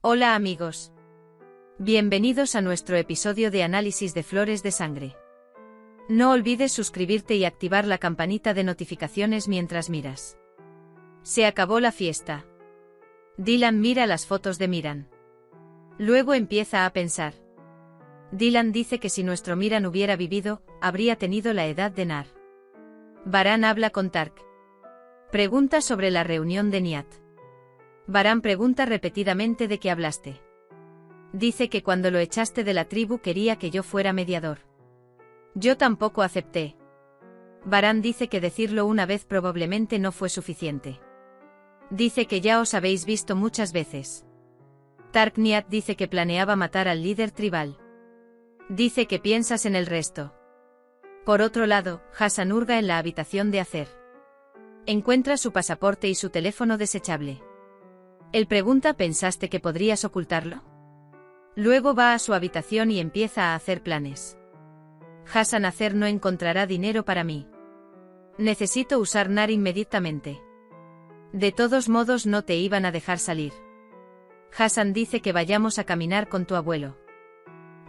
Hola amigos. Bienvenidos a nuestro episodio de análisis de flores de sangre. No olvides suscribirte y activar la campanita de notificaciones mientras miras. Se acabó la fiesta. Dylan mira las fotos de Miran. Luego empieza a pensar. Dylan dice que si nuestro Miran hubiera vivido, habría tenido la edad de Nar. Baran habla con Tark. Pregunta sobre la reunión de Nihat. Baran pregunta repetidamente de qué hablaste. Dice que cuando lo echaste de la tribu quería que yo fuera mediador. Yo tampoco acepté. Baran dice que decirlo una vez probablemente no fue suficiente. Dice que ya os habéis visto muchas veces. Tark Nihat dice que planeaba matar al líder tribal. Dice que piensas en el resto. Por otro lado, Hassan hurga en la habitación de Acer. Encuentra su pasaporte y su teléfono desechable. Él pregunta: ¿pensaste que podrías ocultarlo? Luego va a su habitación y empieza a hacer planes. Hassan: Acer no encontrará dinero para mí. Necesito usar Nar inmediatamente. De todos modos no te iban a dejar salir. Hassan dice que vayamos a caminar con tu abuelo.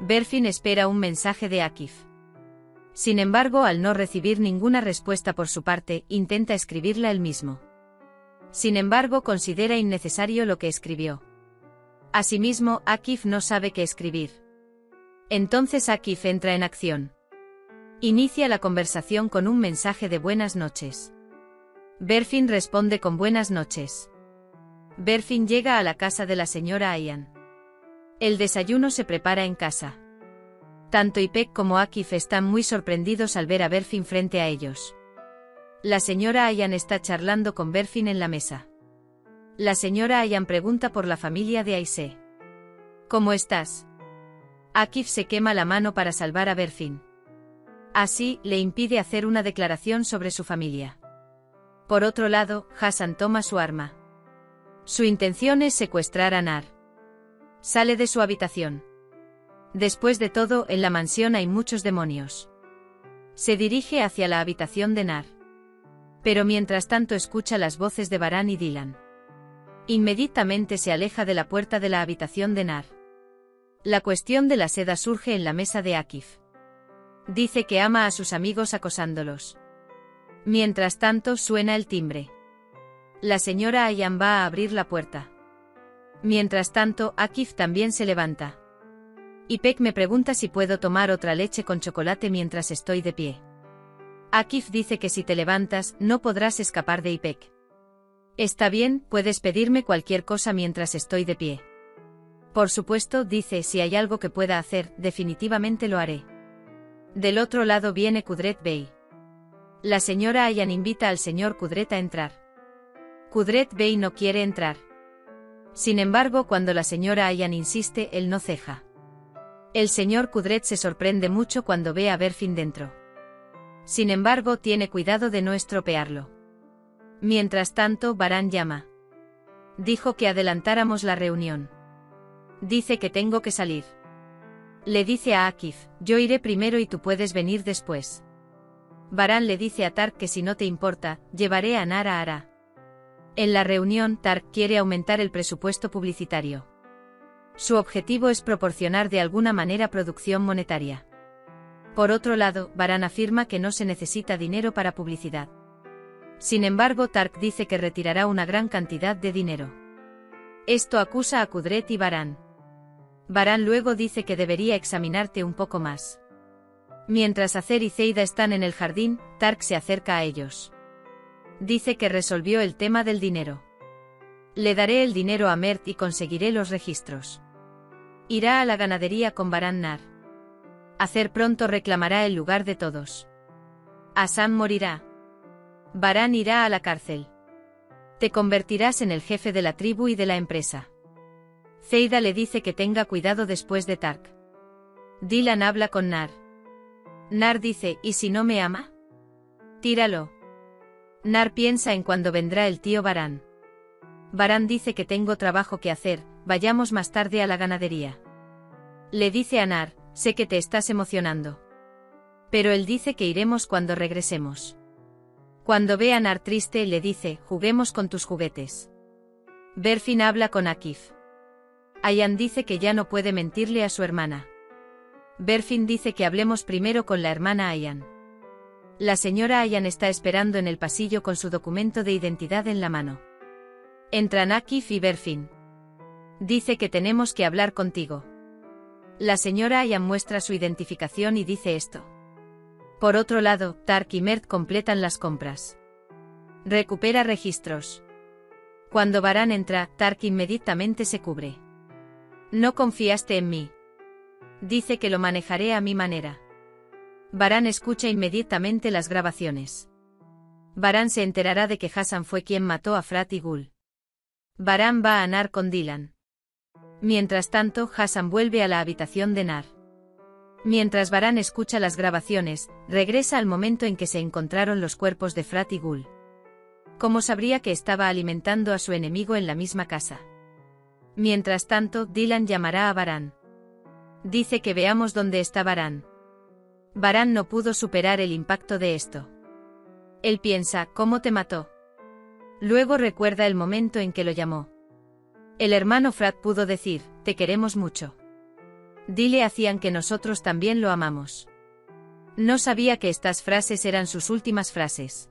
Berfin espera un mensaje de Akif. Sin embargo, al no recibir ninguna respuesta por su parte, intenta escribirla él mismo. Sin embargo, considera innecesario lo que escribió. Asimismo, Akif no sabe qué escribir. Entonces Akif entra en acción. Inicia la conversación con un mensaje de buenas noches. Berfin responde con buenas noches. Berfin llega a la casa de la señora Ayan. El desayuno se prepara en casa. Tanto Ipek como Akif están muy sorprendidos al ver a Berfin frente a ellos. La señora Ayan está charlando con Berfin en la mesa. La señora Ayan pregunta por la familia de Aisé. ¿Cómo estás? Akif se quema la mano para salvar a Berfin. Así, le impide hacer una declaración sobre su familia. Por otro lado, Hassan toma su arma. Su intención es secuestrar a Nar. Sale de su habitación. Después de todo, en la mansión hay muchos demonios. Se dirige hacia la habitación de Nar. Pero mientras tanto escucha las voces de Baran y Dylan. Inmediatamente se aleja de la puerta de la habitación de Nar. La cuestión de la seda surge en la mesa de Akif. Dice que ama a sus amigos acosándolos. Mientras tanto suena el timbre. La señora Ayan va a abrir la puerta. Mientras tanto, Akif también se levanta. Ipek me pregunta si puedo tomar otra leche con chocolate mientras estoy de pie. Akif dice que si te levantas, no podrás escapar de Ipek. Está bien, puedes pedirme cualquier cosa mientras estoy de pie. Por supuesto, dice, si hay algo que pueda hacer, definitivamente lo haré. Del otro lado viene Kudret Bey. La señora Ayan invita al señor Kudret a entrar. Kudret Bey no quiere entrar. Sin embargo, cuando la señora Ayan insiste, él no ceja. El señor Kudret se sorprende mucho cuando ve a Berfin dentro. Sin embargo, tiene cuidado de no estropearlo. Mientras tanto, Baran llama. Dijo que adelantáramos la reunión. Dice que tengo que salir. Le dice a Akif: yo iré primero y tú puedes venir después. Baran le dice a Tark que si no te importa, llevaré a Nar a Ara. En la reunión, Tark quiere aumentar el presupuesto publicitario. Su objetivo es proporcionar de alguna manera producción monetaria. Por otro lado, Baran afirma que no se necesita dinero para publicidad. Sin embargo, Tark dice que retirará una gran cantidad de dinero. Esto acusa a Kudret y Baran. Baran luego dice que debería examinarte un poco más. Mientras Acer y Zeida están en el jardín, Tark se acerca a ellos. Dice que resolvió el tema del dinero. Le daré el dinero a Mert y conseguiré los registros. Irá a la ganadería con Baran Nar. Acer pronto reclamará el lugar de todos. Hassan morirá. Baran irá a la cárcel. Te convertirás en el jefe de la tribu y de la empresa. Zeida le dice que tenga cuidado después de Tark. Dylan habla con Nar. Nar dice: ¿y si no me ama? Tíralo. Nar piensa en cuando vendrá el tío Baran. Baran dice que tengo trabajo que hacer, vayamos más tarde a la ganadería. Le dice a Nar: sé que te estás emocionando. Pero él dice que iremos cuando regresemos. Cuando ve a Nar triste, le dice: juguemos con tus juguetes. Berfin habla con Akif. Ayan dice que ya no puede mentirle a su hermana. Berfin dice que hablemos primero con la hermana Ayan. La señora Ayan está esperando en el pasillo con su documento de identidad en la mano. Entran Akif y Berfin. Dice que tenemos que hablar contigo. La señora Ayan muestra su identificación y dice esto. Por otro lado, Tark y Mert completan las compras. Recupera registros. Cuando Baran entra, Tark inmediatamente se cubre. No confiaste en mí. Dice que lo manejaré a mi manera. Baran escucha inmediatamente las grabaciones. Baran se enterará de que Hassan fue quien mató a Frat y Gul. Baran va a Nar con Dylan. Mientras tanto, Hassan vuelve a la habitación de Nar. Mientras Baran escucha las grabaciones, regresa al momento en que se encontraron los cuerpos de Frat y Gul. ¿Cómo sabría que estaba alimentando a su enemigo en la misma casa? Mientras tanto, Dylan llamará a Baran. Dice que veamos dónde está Baran. Baran no pudo superar el impacto de esto. Él piensa, ¿cómo te mató? Luego recuerda el momento en que lo llamó. El hermano Frat pudo decir, te queremos mucho. Dile a Cian que nosotros también lo amamos. No sabía que estas frases eran sus últimas frases.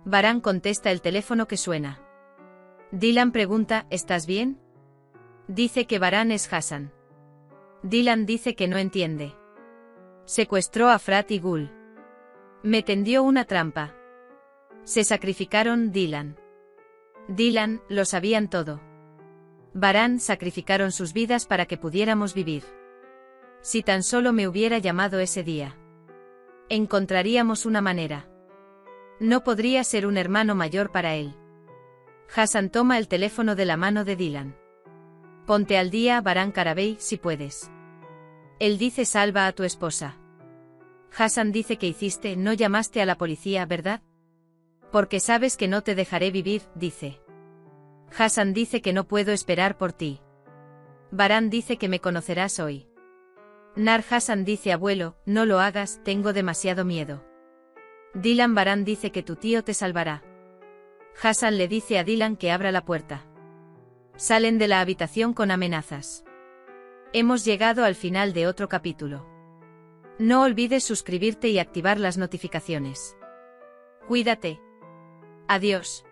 Baran contesta el teléfono que suena. Dylan pregunta, ¿estás bien? Dice que Baran es Hassan. Dylan dice que no entiende. Secuestró a Frat y Gul. Me tendió una trampa. Se sacrificaron Dylan. Dylan, lo sabían todo. Baran sacrificaron sus vidas para que pudiéramos vivir. Si tan solo me hubiera llamado ese día. Encontraríamos una manera. No podría ser un hermano mayor para él. Hassan toma el teléfono de la mano de Dylan. Ponte al día, Baran Karabey, si puedes. Él dice salva a tu esposa. Hassan dice que hiciste, no llamaste a la policía, ¿verdad? Porque sabes que no te dejaré vivir, dice. Hassan dice que no puedo esperar por ti. Baran dice que me conocerás hoy. Nar Hassan dice abuelo, no lo hagas, tengo demasiado miedo. Dylan Baran dice que tu tío te salvará. Hassan le dice a Dylan que abra la puerta. Salen de la habitación con amenazas. Hemos llegado al final de otro capítulo. No olvides suscribirte y activar las notificaciones. Cuídate. Adiós.